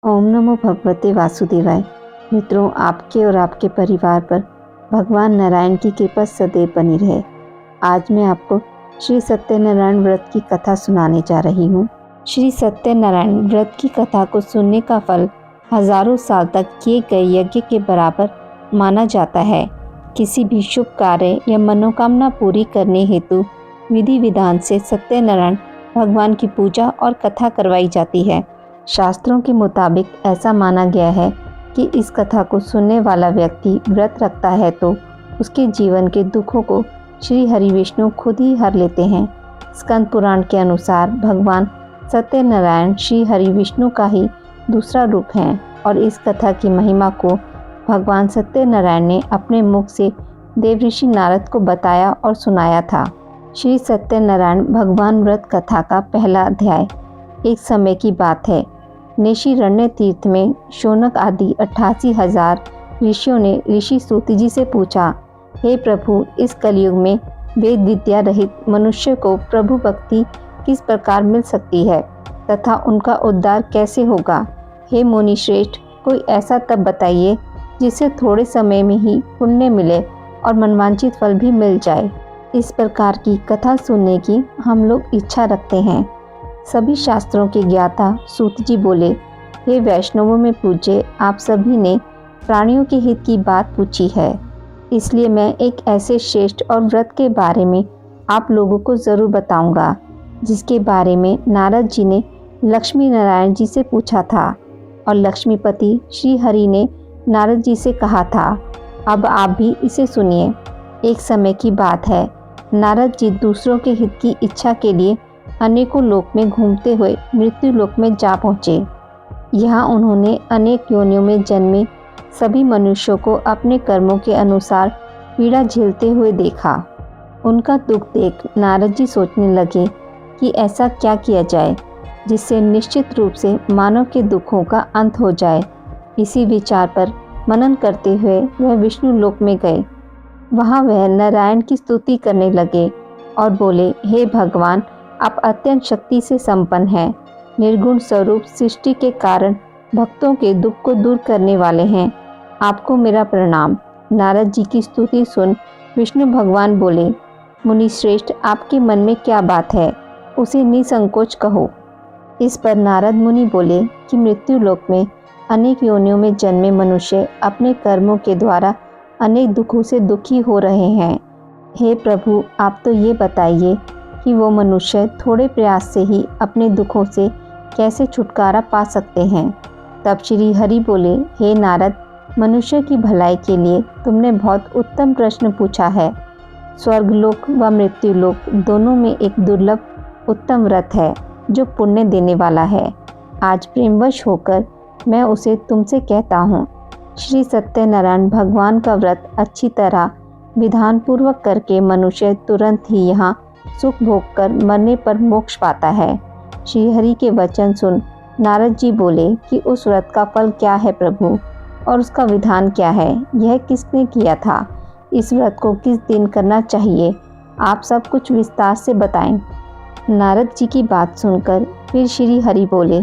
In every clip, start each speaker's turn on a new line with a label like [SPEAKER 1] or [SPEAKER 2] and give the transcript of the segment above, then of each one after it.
[SPEAKER 1] ओम नमो भगवते वासुदेवाय। मित्रों, आपके और आपके परिवार पर भगवान नारायण की कृपा सदैव बनी रहे। आज मैं आपको श्री सत्यनारायण व्रत की कथा सुनाने जा रही हूँ। श्री सत्यनारायण व्रत की कथा को सुनने का फल हजारों साल तक किए गए यज्ञ के बराबर माना जाता है। किसी भी शुभ कार्य या मनोकामना पूरी करने हेतु विधि विधान से सत्यनारायण भगवान की पूजा और कथा करवाई जाती है। शास्त्रों के मुताबिक ऐसा माना गया है कि इस कथा को सुनने वाला व्यक्ति व्रत रखता है तो उसके जीवन के दुखों को श्री हरि विष्णु खुद ही हर लेते हैं। स्कंद पुराण के अनुसार भगवान सत्यनारायण श्री हरि विष्णु का ही दूसरा रूप हैं और इस कथा की महिमा को भगवान सत्यनारायण ने अपने मुख से देवऋषि नारद को बताया और सुनाया था। श्री सत्यनारायण भगवान व्रत कथा का पहला अध्याय। एक समय की बात है, नेशिरण्य तीर्थ में शौनक आदि 88,000 ऋषियों ने ऋषि सूत जी से पूछा, हे प्रभु, इस कलयुग में वेद विद्या रहित मनुष्य को प्रभु भक्ति किस प्रकार मिल सकती है तथा उनका उद्धार कैसे होगा। हे मुनि श्रेष्ठ, कोई ऐसा तप बताइए जिससे थोड़े समय में ही पुण्य मिले और मनवांछित फल भी मिल जाए। इस प्रकार की कथा सुनने की हम लोग इच्छा रखते हैं। सभी शास्त्रों के ज्ञाता सूत जी बोले, हे वैष्णवों में पूज्य, आप सभी ने प्राणियों के हित की बात पूछी है, इसलिए मैं एक ऐसे श्रेष्ठ और व्रत के बारे में आप लोगों को जरूर बताऊंगा जिसके बारे में नारद जी ने लक्ष्मी नारायण जी से पूछा था और लक्ष्मीपति श्री हरि ने नारद जी से कहा था। अब आप भी इसे सुनिए। एक समय की बात है, नारद जी दूसरों के हित की इच्छा के लिए अनेकों लोक में घूमते हुए मृत्यु लोक में जा पहुँचे। यहाँ उन्होंने अनेक योनियों में जन्मे सभी मनुष्यों को अपने कर्मों के अनुसार पीड़ा झेलते हुए देखा। उनका दुख देख नारद जी सोचने लगे कि ऐसा क्या किया जाए जिससे निश्चित रूप से मानव के दुखों का अंत हो जाए। इसी विचार पर मनन करते हुए वह विष्णु लोक में गए। वहाँ वह नारायण की स्तुति करने लगे और बोले, हे भगवान, आप अत्यंत शक्ति से संपन्न हैं, निर्गुण स्वरूप सृष्टि के कारण भक्तों के दुख को दूर करने वाले हैं, आपको मेरा प्रणाम। नारद जी की स्तुति सुन विष्णु भगवान बोले, मुनि श्रेष्ठ, आपके मन में क्या बात है, उसे निसंकोच कहो। इस पर नारद मुनि बोले कि मृत्यु लोक में अनेक योनियों में जन्मे मनुष्य अपने कर्मों के द्वारा अनेक दुखों से दुखी हो रहे हैं। हे प्रभु, आप तो ये बताइए कि वो मनुष्य थोड़े प्रयास से ही अपने दुखों से कैसे छुटकारा पा सकते हैं। तब श्री हरि बोले, हे नारद, मनुष्य की भलाई के लिए तुमने बहुत उत्तम प्रश्न पूछा है। स्वर्गलोक व मृत्युलोक दोनों में एक दुर्लभ उत्तम व्रत है जो पुण्य देने वाला है। आज प्रेमवश होकर मैं उसे तुमसे कहता हूँ। श्री सत्यनारायण भगवान का व्रत अच्छी तरह विधान पूर्वक करके मनुष्य तुरंत ही यहाँ सुख भोग कर मरने पर मोक्ष पाता है। श्री हरि के वचन सुन नारद जी बोले कि उस व्रत का फल क्या है प्रभु, और उसका विधान क्या है, यह किसने किया था, इस व्रत को किस दिन करना चाहिए, आप सब कुछ विस्तार से बताएं। नारद जी की बात सुनकर फिर श्री हरि बोले,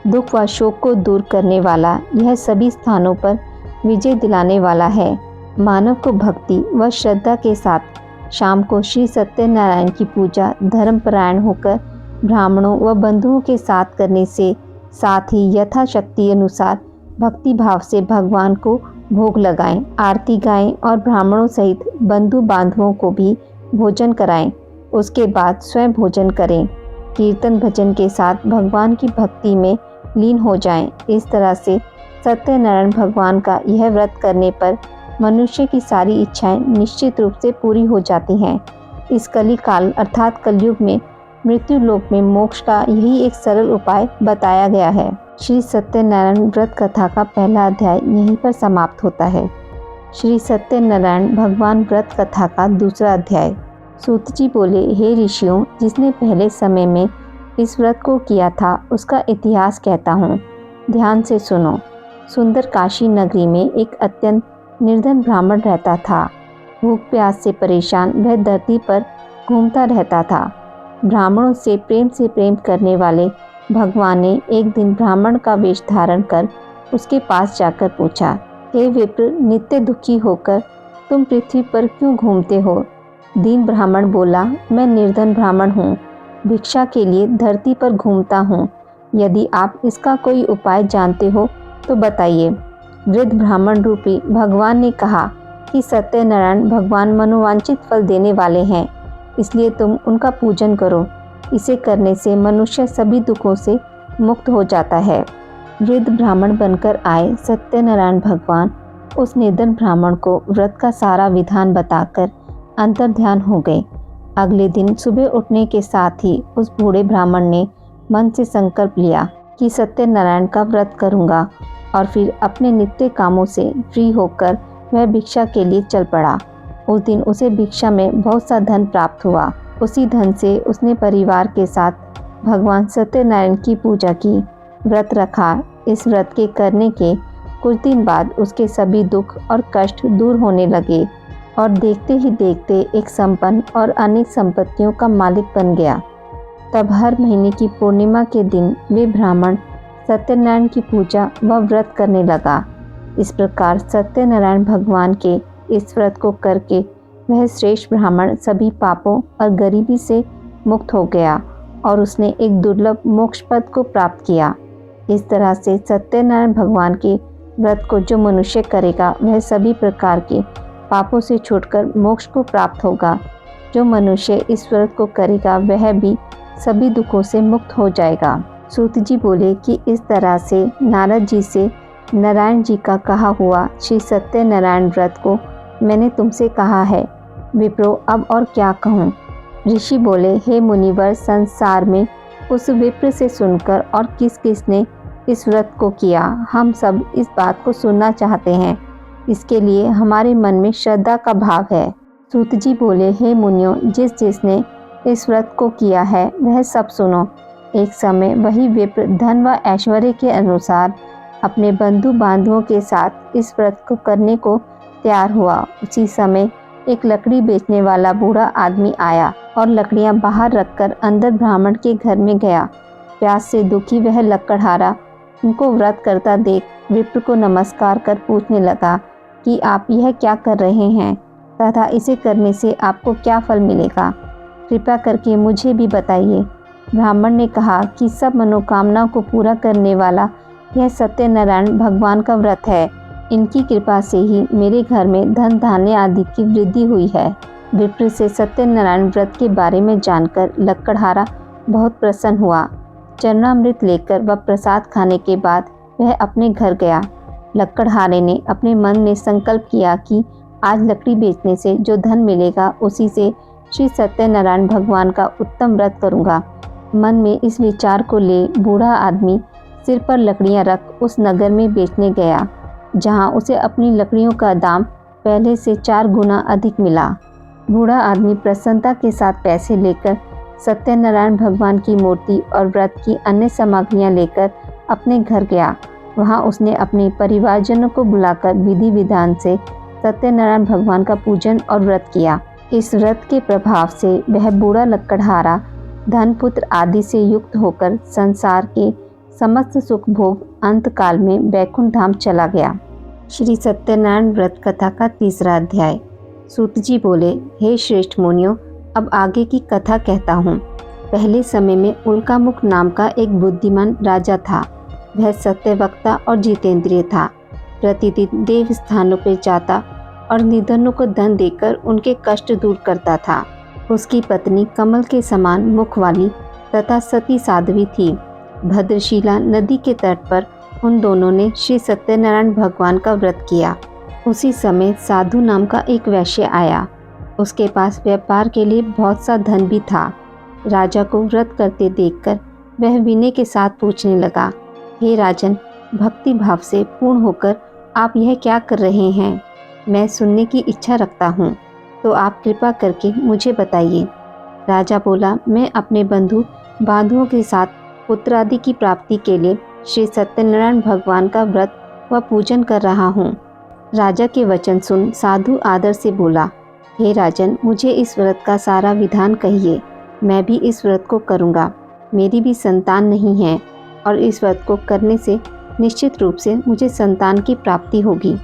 [SPEAKER 1] दुख व शोक को दूर करने वाला, यह सभी स्थानों पर विजय दिलाने वाला है। मानव को भक्ति व श्रद्धा के साथ शाम को श्री सत्यनारायण की पूजा धर्मपरायण होकर ब्राह्मणों व बंधुओं के साथ करने से, साथ ही यथाशक्ति अनुसार भक्ति भाव से भगवान को भोग लगाएं, आरती गाएं और ब्राह्मणों सहित बंधु बांधवों को भी भोजन कराएं। उसके बाद स्वयं भोजन करें। कीर्तन भजन के साथ भगवान की भक्ति में लीन हो जाएं। इस तरह से सत्यनारायण भगवान का यह व्रत करने पर मनुष्य की सारी इच्छाएं निश्चित रूप से पूरी हो जाती हैं। इस कली काल अर्थात कलयुग में मृत्यु लोक में मोक्ष का यही एक सरल उपाय बताया गया है। श्री सत्यनारायण व्रत कथा का पहला अध्याय यहीं पर समाप्त होता है। श्री सत्यनारायण भगवान व्रत कथा का दूसरा अध्याय। सूत जी बोले, हे ऋषियों, जिसने पहले समय में इस व्रत को किया था उसका इतिहास कहता हूँ, ध्यान से सुनो। सुंदर काशी नगरी में एक अत्यंत निर्धन ब्राह्मण रहता था। भूख प्यास से परेशान वह धरती पर घूमता रहता था। ब्राह्मणों से प्रेम करने वाले भगवान ने एक दिन ब्राह्मण का वेश धारण कर उसके पास जाकर पूछा, हे विप्र, नित्य दुखी होकर तुम पृथ्वी पर क्यों घूमते हो? दीन ब्राह्मण बोला, मैं निर्धन ब्राह्मण हूँ, भिक्षा के लिए धरती पर घूमता हूँ। यदि आप इसका कोई उपाय जानते हो तो बताइए। वृद्ध ब्राह्मण रूपी भगवान ने कहा कि सत्यनारायण भगवान मनोवांछित फल देने वाले हैं, इसलिए तुम उनका पूजन करो। इसे करने से मनुष्य सभी दुखों से मुक्त हो जाता है। वृद्ध ब्राह्मण बनकर आए सत्यनारायण भगवान उस निर्धन ब्राह्मण को व्रत का सारा विधान बताकर अंतर्ध्यान हो गए। अगले दिन सुबह उठने के साथ ही उस बूढ़े ब्राह्मण ने मन से संकल्प लिया कि सत्यनारायण का व्रत करूंगा, और फिर अपने नित्य कामों से फ्री होकर वह भिक्षा के लिए चल पड़ा। उस दिन उसे भिक्षा में बहुत सा धन प्राप्त हुआ। उसी धन से उसने परिवार के साथ भगवान सत्यनारायण की पूजा की, व्रत रखा। इस व्रत के करने के कुछ दिन बाद उसके सभी दुख और कष्ट दूर होने लगे और देखते ही देखते एक संपन्न और अनेक संपत्तियों का मालिक बन गया। तब हर महीने की पूर्णिमा के दिन वे ब्राह्मण सत्यनारायण की पूजा व व्रत करने लगा। इस प्रकार सत्यनारायण भगवान के इस व्रत को करके वह श्रेष्ठ ब्राह्मण सभी पापों और गरीबी से मुक्त हो गया और उसने एक दुर्लभ मोक्ष पद को प्राप्त किया। इस तरह से सत्यनारायण भगवान के व्रत को जो मनुष्य करेगा वह सभी प्रकार के पापों से छूटकर मोक्ष को प्राप्त होगा। जो मनुष्य इस व्रत को करेगा वह भी सभी दुखों से मुक्त हो जाएगा। सूत जी बोले कि इस तरह से नारद जी से नारायण जी का कहा हुआ श्री सत्यनारायण व्रत को मैंने तुमसे कहा है। विप्रो, अब और क्या कहूँ? ऋषि बोले, हे मुनिवर, संसार में उस विप्र से सुनकर और किस किस ने इस व्रत को किया, हम सब इस बात को सुनना चाहते हैं। इसके लिए हमारे मन में श्रद्धा का भाव है। सूत जी बोले, हे मुनियों, जिस जिसने इस व्रत को किया है वह सब सुनो। एक समय वही विप्र धन व ऐश्वर्य के अनुसार अपने बंधु बांधवों के साथ इस व्रत को करने को तैयार हुआ। उसी समय एक लकड़ी बेचने वाला बूढ़ा आदमी आया और लकड़ियां बाहर रखकर अंदर ब्राह्मण के घर में गया। प्यास से दुखी वह लकड़हारा उनको व्रत करता देख विप्र को नमस्कार कर पूछने लगा कि आप यह क्या कर रहे हैं तथा इसे करने से आपको क्या फल मिलेगा? कृपया करके मुझे भी बताइए। ब्राह्मण ने कहा कि सब मनोकामनाओं को पूरा करने वाला यह सत्यनारायण भगवान का व्रत है। इनकी कृपा से ही मेरे घर में धन धान्य आदि की वृद्धि हुई है। विप्र से सत्यनारायण व्रत के बारे में जानकर लकड़हारा बहुत प्रसन्न हुआ। चरणामृत लेकर व प्रसाद खाने के बाद वह अपने घर गया। लकड़हारे ने अपने मन में संकल्प किया कि आज लकड़ी बेचने से जो धन मिलेगा उसी से श्री सत्यनारायण भगवान का उत्तम व्रत करूंगा। मन में इस विचार को ले बूढ़ा आदमी सिर पर लकड़ियां रख उस नगर में बेचने गया, जहां उसे अपनी लकड़ियों का दाम पहले से 4 गुना अधिक मिला। बूढ़ा आदमी प्रसन्नता के साथ पैसे लेकर सत्यनारायण भगवान की मूर्ति और व्रत की अन्य सामग्रियां लेकर अपने घर गया। वहां उसने अपने परिवारजनों को बुलाकर विधि विधान से सत्यनारायण भगवान का पूजन और व्रत किया। इस व्रत के प्रभाव से वह बूढ़ा लकड़हारा धन पुत्र आदि से युक्त होकर संसार के समस्त सुख भोग अंत काल में वैकुंठ धाम चला गया। श्री सत्यनारायण व्रत कथा का 3रा अध्याय। सूत जी बोले, हे श्रेष्ठ मुनियों, अब आगे की कथा कहता हूँ। पहले समय में उल्कामुख नाम का एक बुद्धिमान राजा था। वह सत्यवक्ता और जितेंद्रिय था। प्रतिदिन देव स्थानों पर जाता और निर्धनों को धन देकर उनके कष्ट दूर करता था। उसकी पत्नी कमल के समान मुख वाली तथा सती साध्वी थी। भद्रशिला नदी के तट पर उन दोनों ने श्री सत्यनारायण भगवान का व्रत किया। उसी समय साधु नाम का एक वैश्य आया। उसके पास व्यापार के लिए बहुत सा धन भी था। राजा को व्रत करते देखकर वह विनय के साथ पूछने लगा, हे राजन, भक्ति भाव से पूर्ण होकर आप यह क्या कर रहे हैं? मैं सुनने की इच्छा रखता हूँ, तो आप कृपा करके मुझे बताइए। राजा बोला, मैं अपने बंधु बांधवों के साथ पुत्र आदि की प्राप्ति के लिए श्री सत्यनारायण भगवान का व्रत व पूजन कर रहा हूँ। राजा के वचन सुन साधु आदर से बोला, हे राजन, मुझे इस व्रत का सारा विधान कहिए, मैं भी इस व्रत को करूँगा। मेरी भी संतान नहीं है और इस व्रत को करने से निश्चित रूप से मुझे संतान की प्राप्ति होगी।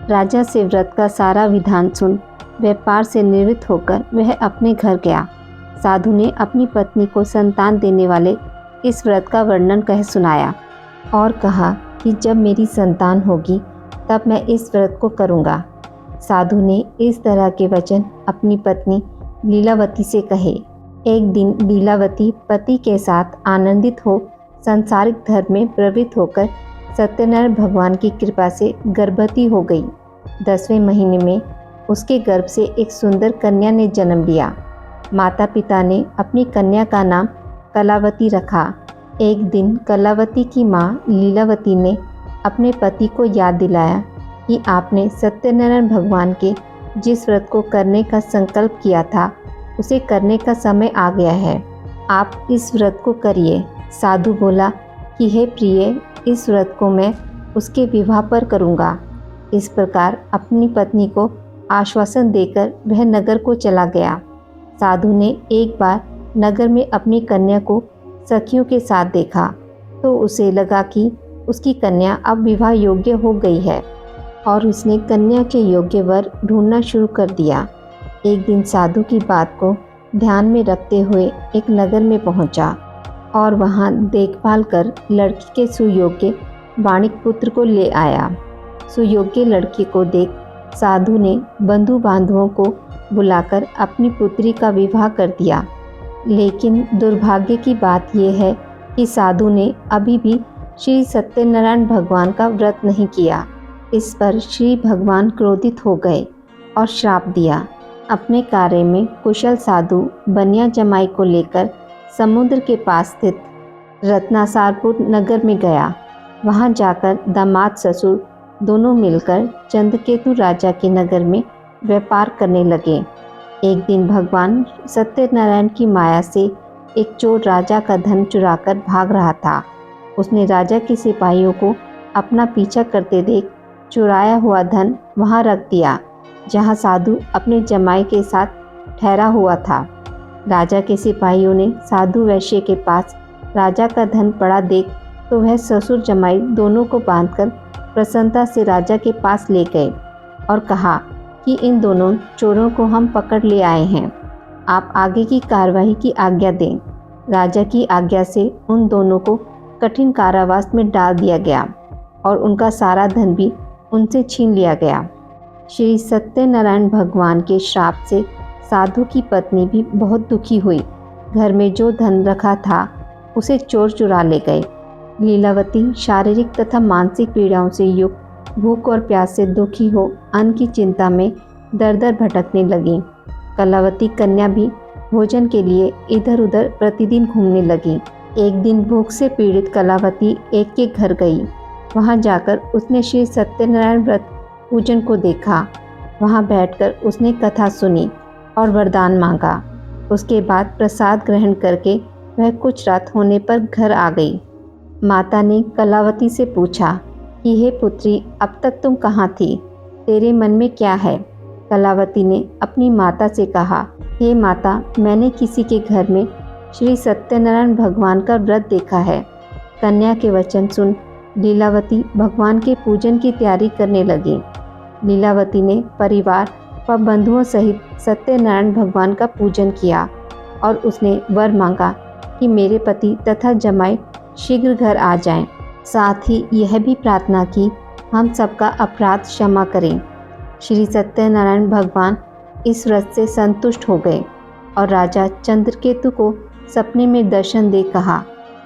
[SPEAKER 1] राजा से व्रत का सारा विधान सुन व्यापार से निवृत्त होकर वह अपने घर गया। साधु ने अपनी पत्नी को संतान देने वाले इस व्रत का वर्णन कह सुनाया और कहा कि जब मेरी संतान होगी तब मैं इस व्रत को करूँगा। साधु ने इस तरह के वचन अपनी पत्नी लीलावती से कहे। एक दिन लीलावती पति के साथ आनंदित हो सांसारिक धर्म में प्रवृत्त होकर सत्यनारायण भगवान की कृपा से गर्भवती हो गई। 10वें महीने में उसके गर्भ से एक सुंदर कन्या ने जन्म लिया। माता पिता ने अपनी कन्या का नाम कलावती रखा। एक दिन कलावती की माँ लीलावती ने अपने पति को याद दिलाया कि आपने सत्यनारायण भगवान के जिस व्रत को करने का संकल्प किया था उसे करने का समय आ गया है, आप इस व्रत को करिए। साधु बोला कि हे प्रिय, इस व्रत को मैं उसके विवाह पर करूँगा। इस प्रकार अपनी पत्नी को आश्वासन देकर वह नगर को चला गया। साधु ने एक बार नगर में अपनी कन्या को सखियों के साथ देखा तो उसे लगा कि उसकी कन्या अब विवाह योग्य हो गई है और उसने कन्या के योग्य वर ढूंढना शुरू कर दिया। एक दिन साधु की बात को ध्यान में रखते हुए एक नगर में पहुंचा और वहां देखभाल कर लड़की के सुयोग्य वाणिक पुत्र को ले आया। सुयोग्य लड़की को देख साधु ने बंधु बांधवों को बुलाकर अपनी पुत्री का विवाह कर दिया। लेकिन दुर्भाग्य की बात यह है कि साधु ने अभी भी श्री सत्यनारायण भगवान का व्रत नहीं किया। इस पर श्री भगवान क्रोधित हो गए और श्राप दिया। अपने कार्य में कुशल साधु बनिया जमाई को लेकर समुद्र के पास स्थित रत्नासारपुर नगर में गया। वहां जाकर दामाद ससुर दोनों मिलकर चंद्रकेतु राजा के नगर में व्यापार करने लगे। एक दिन भगवान सत्यनारायण की माया से एक चोर राजा का धन चुराकर भाग रहा था। उसने राजा के सिपाहियों को अपना पीछा करते देख चुराया हुआ धन वहां रख दिया जहां साधु अपने जमाई के साथ ठहरा हुआ था। राजा के सिपाहियों ने साधु वैश्य के पास राजा का धन पड़ा देख तो वह ससुर जमाई दोनों को बांधकर प्रसन्नता से राजा के पास ले गए और कहा कि इन दोनों चोरों को हम पकड़ ले आए हैं, आप आगे की कार्रवाई की आज्ञा दें। राजा की आज्ञा से उन दोनों को कठिन कारावास में डाल दिया गया और उनका सारा धन भी उनसे छीन लिया गया। श्री सत्यनारायण भगवान के श्राप से साधु की पत्नी भी बहुत दुखी हुई। घर में जो धन रखा था उसे चोर चुरा ले गए। लीलावती शारीरिक तथा मानसिक पीड़ाओं से युक्त भूख और प्यास से दुखी हो अन्न की चिंता में दर दर भटकने लगी। कलावती कन्या भी भोजन के लिए इधर उधर प्रतिदिन घूमने लगी। एक दिन भूख से पीड़ित कलावती एक के घर गई। वहां जाकर उसने श्री सत्यनारायण व्रत पूजन को देखा। वहां बैठकर उसने कथा सुनी और वरदान मांगा। उसके बाद प्रसाद ग्रहण करके वह कुछ रात होने पर घर आ गई। माता ने कलावती से पूछा कि हे पुत्री, अब तक तुम कहाँ थी? तेरे मन में क्या है? कलावती ने अपनी माता से कहा, हे माता, मैंने किसी के घर में श्री सत्यनारायण भगवान का व्रत देखा है। कन्या के वचन सुन लीलावती भगवान के पूजन की तैयारी करने लगी। लीलावती ने परिवार व बंधुओं सहित सत्यनारायण भगवान का पूजन किया और उसने वर मांगा कि मेरे पति तथा जमाई शीघ्र घर आ जाएं। साथ ही यह भी प्रार्थना की हम सबका अपराध क्षमा करें। श्री सत्यनारायण भगवान इस व्रत से संतुष्ट हो गए और राजा चंद्रकेतु को सपने में दर्शन दे कहा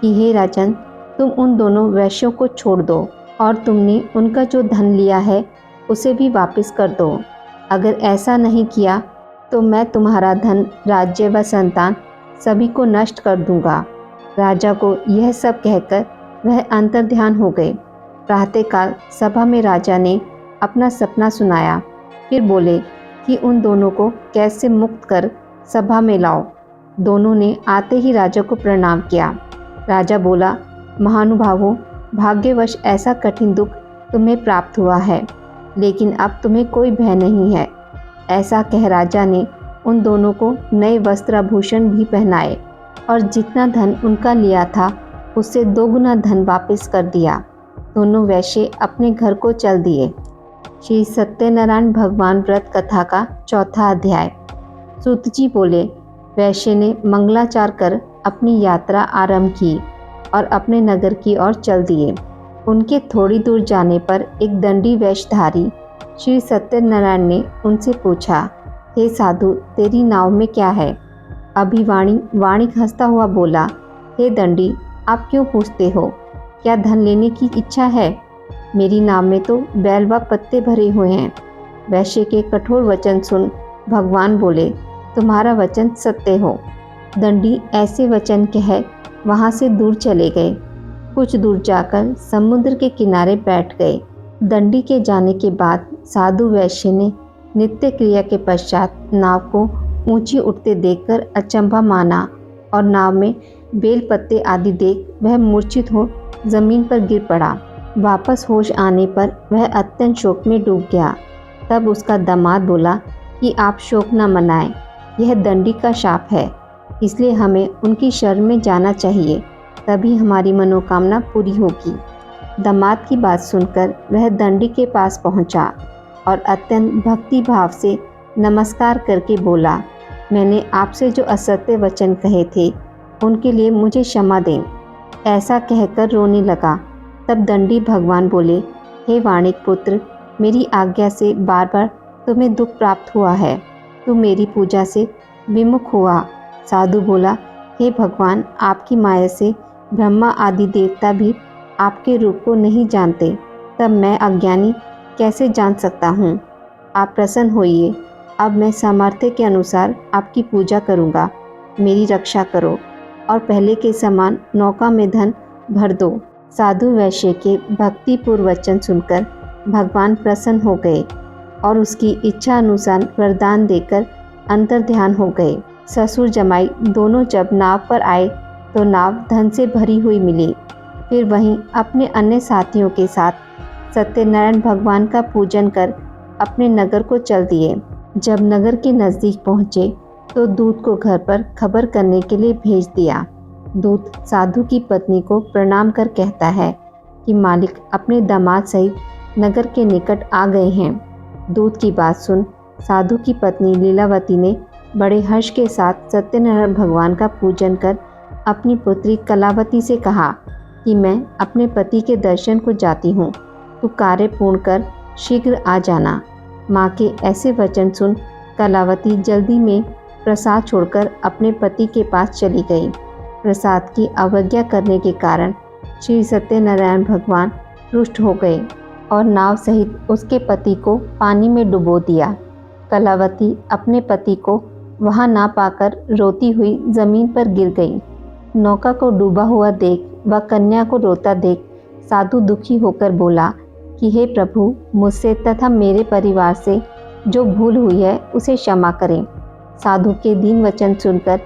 [SPEAKER 1] कि हे राजन, तुम उन दोनों वैश्यों को छोड़ दो और तुमने उनका जो धन लिया है उसे भी वापस कर दो। अगर ऐसा नहीं किया तो मैं तुम्हारा धन, राज्य व संतान सभी को नष्ट कर दूंगा। राजा को यह सब कहकर वह अंतर्ध्यान हो गए। प्रातःकाल सभा में राजा ने अपना सपना सुनाया। फिर बोले कि उन दोनों को कैसे मुक्त कर सभा में लाओ। दोनों ने आते ही राजा को प्रणाम किया। राजा बोला, महानुभावों, भाग्यवश ऐसा कठिन दुख तुम्हें प्राप्त हुआ है, लेकिन अब तुम्हें कोई भय नहीं है। ऐसा कह राजा ने उन दोनों को नए वस्त्राभूषण भी पहनाए और जितना धन उनका लिया था उससे 2 गुना धन वापस कर दिया। दोनों वैश्य अपने घर को चल दिए। श्री सत्यनारायण भगवान व्रत कथा का चौथा अध्याय। सूत जी बोले, वैश्य ने मंगलाचार कर अपनी यात्रा आरंभ की और अपने नगर की ओर चल दिए। उनके थोड़ी दूर जाने पर एक दंडी वेशधारी श्री सत्यनारायण ने उनसे पूछा, हे साधु, तेरी नाव में क्या है? वाणिक हंसता हुआ बोला, हे दंडी, आप क्यों पूछते हो? क्या धन लेने की इच्छा है? मेरी नाव में तो बैल व पत्ते भरे हुए हैं। वैश्य के कठोर वचन सुन भगवान बोले, तुम्हारा वचन सत्य हो। दंडी ऐसे वचन कह वहाँ से दूर चले गए। कुछ दूर जाकर समुद्र के किनारे बैठ गए। दंडी के जाने के बाद साधु वैश्य ने नित्य क्रिया के पश्चात नाव को ऊंची उठते देखकर अचंभा माना और नाव में बेल पत्ते आदि देख वह मूर्छित हो जमीन पर गिर पड़ा। वापस होश आने पर वह अत्यंत शोक में डूब गया। तब उसका दामाद बोला कि आप शोक न मनाएं, यह दंडी का शाप है, इसलिए हमें उनकी शरण में जाना चाहिए, तभी हमारी मनोकामना पूरी होगी। दामाद की बात सुनकर वह दंडी के पास पहुंचा और अत्यंत भक्ति भाव से नमस्कार करके बोला, मैंने आपसे जो असत्य वचन कहे थे उनके लिए मुझे क्षमा दें। ऐसा कहकर रोने लगा। तब दंडी भगवान बोले, हे वाणिक पुत्र, मेरी आज्ञा से बार बार तुम्हें दुख प्राप्त हुआ है। तू मेरी पूजा से विमुख हुआ। साधु बोला, हे भगवान, आपकी माया से ब्रह्मा आदि देवता भी आपके रूप को नहीं जानते, तब मैं अज्ञानी कैसे जान सकता हूँ? आप प्रसन्न होइए। अब मैं सामर्थ्य के अनुसार आपकी पूजा करूँगा। मेरी रक्षा करो और पहले के समान नौका में धन भर दो। साधु वैश्य के भक्तिपूर्ण वचन सुनकर भगवान प्रसन्न हो गए और उसकी इच्छा अनुसार वरदान देकर अंतर ध्यान हो गए। ससुर जमाई दोनों जब नाव पर आए तो नाव धन से भरी हुई मिली। फिर वहीं अपने अन्य साथियों के साथ सत्यनारायण भगवान का पूजन कर अपने नगर को चल दिए। जब नगर के नज़दीक पहुँचे तो दूत को घर पर खबर करने के लिए भेज दिया। दूत साधु की पत्नी को प्रणाम कर कहता है कि मालिक अपने दामाद सहित नगर के निकट आ गए हैं। दूत की बात सुन साधु की पत्नी लीलावती ने बड़े हर्ष के साथ सत्यनारायण भगवान का पूजन कर अपनी पुत्री कलावती से कहा कि मैं अपने पति के दर्शन को जाती हूँ, तू कार्य पूर्ण कर शीघ्र आ जाना। माँ के ऐसे वचन सुन कलावती जल्दी में प्रसाद छोड़कर अपने पति के पास चली गई। प्रसाद की अवज्ञा करने के कारण श्री सत्यनारायण भगवान रुष्ट हो गए और नाव सहित उसके पति को पानी में डुबो दिया। कलावती अपने पति को वहां ना पाकर रोती हुई जमीन पर गिर गई। नौका को डूबा हुआ देख व कन्या को रोता देख साधु दुखी होकर बोला कि हे प्रभु, मुझसे तथा मेरे परिवार से जो भूल हुई है उसे क्षमा करें। साधु के दीन वचन सुनकर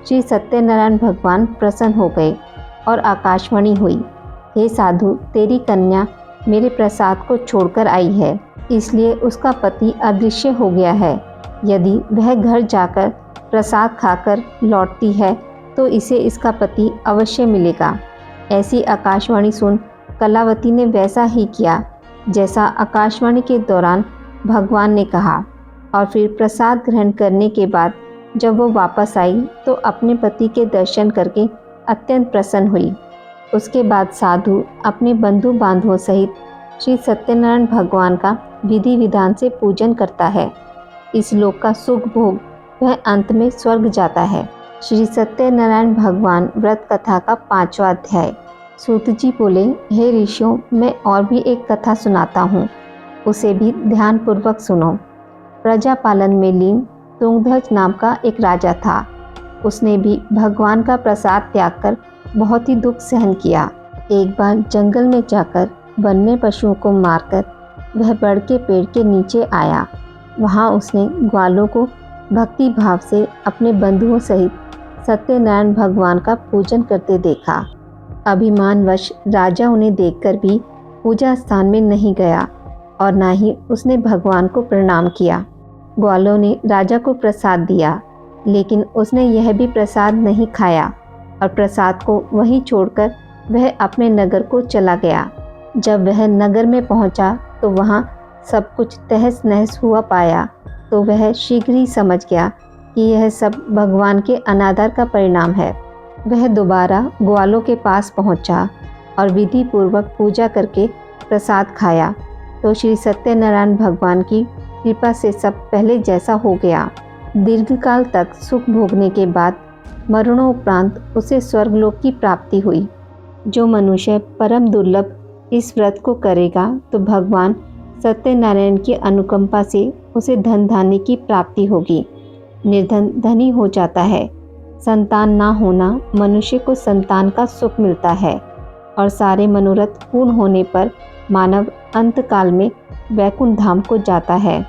[SPEAKER 1] श्री सत्यनारायण भगवान प्रसन्न हो गए और आकाशवाणी हुई, हे साधु, तेरी कन्या मेरे प्रसाद को छोड़कर आई है, इसलिए उसका पति अदृश्य हो गया है। यदि वह घर जाकर प्रसाद खाकर लौटती है तो इसे इसका पति अवश्य मिलेगा। ऐसी आकाशवाणी सुन कलावती ने वैसा ही किया जैसा आकाशवाणी के दौरान भगवान ने कहा और फिर प्रसाद ग्रहण करने के बाद जब वो वापस आई तो अपने पति के दर्शन करके अत्यंत प्रसन्न हुई। उसके बाद साधु अपने बंधु बांधवों सहित श्री सत्यनारायण भगवान का विधि विधान से पूजन करता है। इस लोक का सुख भोग वह अंत में स्वर्ग जाता है। श्री सत्यनारायण भगवान व्रत कथा का 5वां अध्याय। सूत जी बोले, हे ऋषियों, मैं और भी एक कथा सुनाता हूँ, उसे भी ध्यानपूर्वक सुनो। प्रजा पालन में लीन तुंगध्वज नाम का एक राजा था। उसने भी भगवान का प्रसाद त्याग कर बहुत ही दुख सहन किया। एक बार जंगल में जाकर वन्य पशुओं को मारकर वह बड़ के पेड़ के नीचे आया। वहाँ उसने ग्वालों को भक्ति भाव से अपने बंधुओं सहित सत्यनारायण भगवान का पूजन करते देखा। अभिमानवश राजा उन्हें देखकर भी पूजा स्थान में नहीं गया और न ही उसने भगवान को प्रणाम किया। ग्वालों ने राजा को प्रसाद दिया, लेकिन उसने यह भी प्रसाद नहीं खाया और प्रसाद को वहीं छोड़कर वह अपने नगर को चला गया। जब वह नगर में पहुंचा तो वहां सब कुछ तहस नहस हुआ पाया तो वह शीघ्र ही समझ गया कि यह सब भगवान के अनादर का परिणाम है। वह दोबारा ग्वालों के पास पहुंचा और विधि पूर्वक पूजा करके प्रसाद खाया तो श्री सत्यनारायण भगवान की कृपा से सब पहले जैसा हो गया। दीर्घकाल तक सुख भोगने के बाद मरणोपरांत उसे स्वर्गलोक की प्राप्ति हुई। जो मनुष्य परम दुर्लभ इस व्रत को करेगा तो भगवान सत्यनारायण की अनुकंपा से उसे धन धान्य की प्राप्ति होगी। निर्धन धनी हो जाता है। संतान ना होना मनुष्य को संतान का सुख मिलता है और सारे मनोरथ पूर्ण होने पर मानव अंत काल में वैकुंठ धाम को जाता है।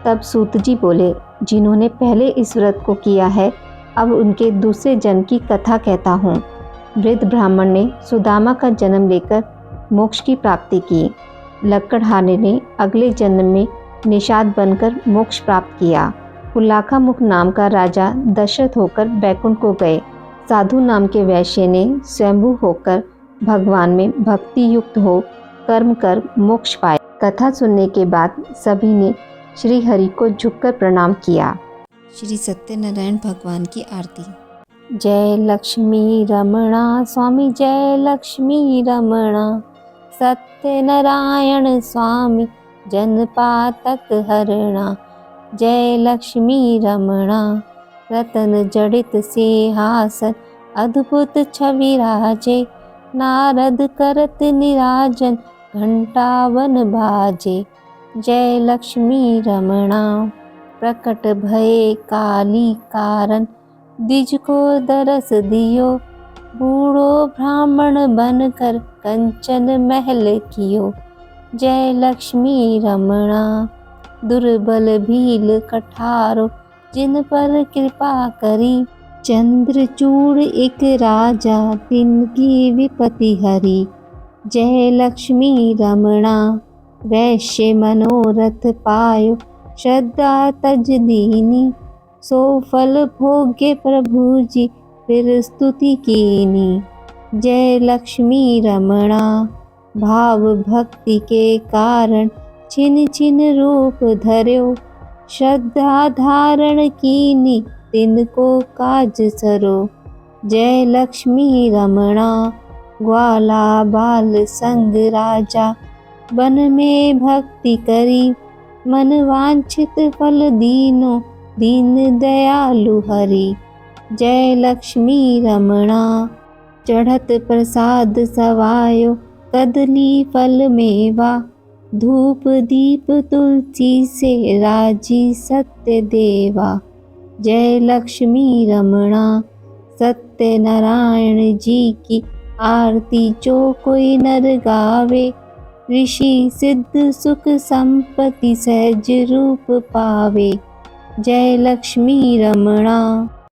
[SPEAKER 1] तब सूत जी बोले, जिन्होंने पहले इस व्रत को किया है अब उनके दूसरे जन्म की कथा कहता हूँ। वृद्ध ब्राह्मण ने सुदामा का जन्म लेकर मोक्ष की प्राप्ति की। लक्कड़हारे ने अगले जन्म में निषाद बनकर मोक्ष प्राप्त किया। पुलाखा मुख नाम का राजा दशरथ होकर बैकुंठ को गए। साधु नाम के वैश्य ने स्वयंभू होकर भगवान में भक्ति युक्त हो कर्म कर मोक्ष पाया। कथा सुनने के बाद सभी ने श्री हरि को झुककर प्रणाम किया।
[SPEAKER 2] श्री सत्यनारायण भगवान की आरती।
[SPEAKER 1] जय लक्ष्मी रमणा स्वामी, जय लक्ष्मी रमणा। सत्यनारायण स्वामी जन पातक हरणा। जय लक्ष्मी रमणा। रतन जड़ित सिंहासन अद्भुत छवि राजे। नारद करत निराजन घंटावन बाजे। जय लक्ष्मी रमणा। प्रकट भये काली कारण द्विज को दरस दियो। बूढ़ो ब्राह्मण बनकर कंचन महल कियो। जय लक्ष्मी रमणा। दुर्बल भील कठारो जिन पर कृपा करी। चंद्रचूड़ एक राजा तिनकी विपत्ति हरी। जय लक्ष्मी रमणा। वैश्य मनोरथ पायो श्रद्धा तज दीनी। सो फल भोग्य प्रभु जी फिर स्तुति कीनी। जय लक्ष्मी रमणा। भाव भक्ति के कारण छिन छिन रूप धर्यो। श्रद्धा धारण कीनी तिनको काज सरो। जय लक्ष्मी रमणा। ग्वाला बाल संग राजा वन में भक्ति करी। मन वांछित फल दीनो दीन दयालु हरि। जय लक्ष्मी रमणा। चढ़त प्रसाद सवायो कदली फल मेवा। धूप दीप तुलसी से राजी सत्य देवा। जय लक्ष्मी रमणा। सत्यनारायण जी की आरती जो कोई नर गावे। ऋषि सिद्ध सुख संपत्ति सहज रूप पावे। जय लक्ष्मी रमणा।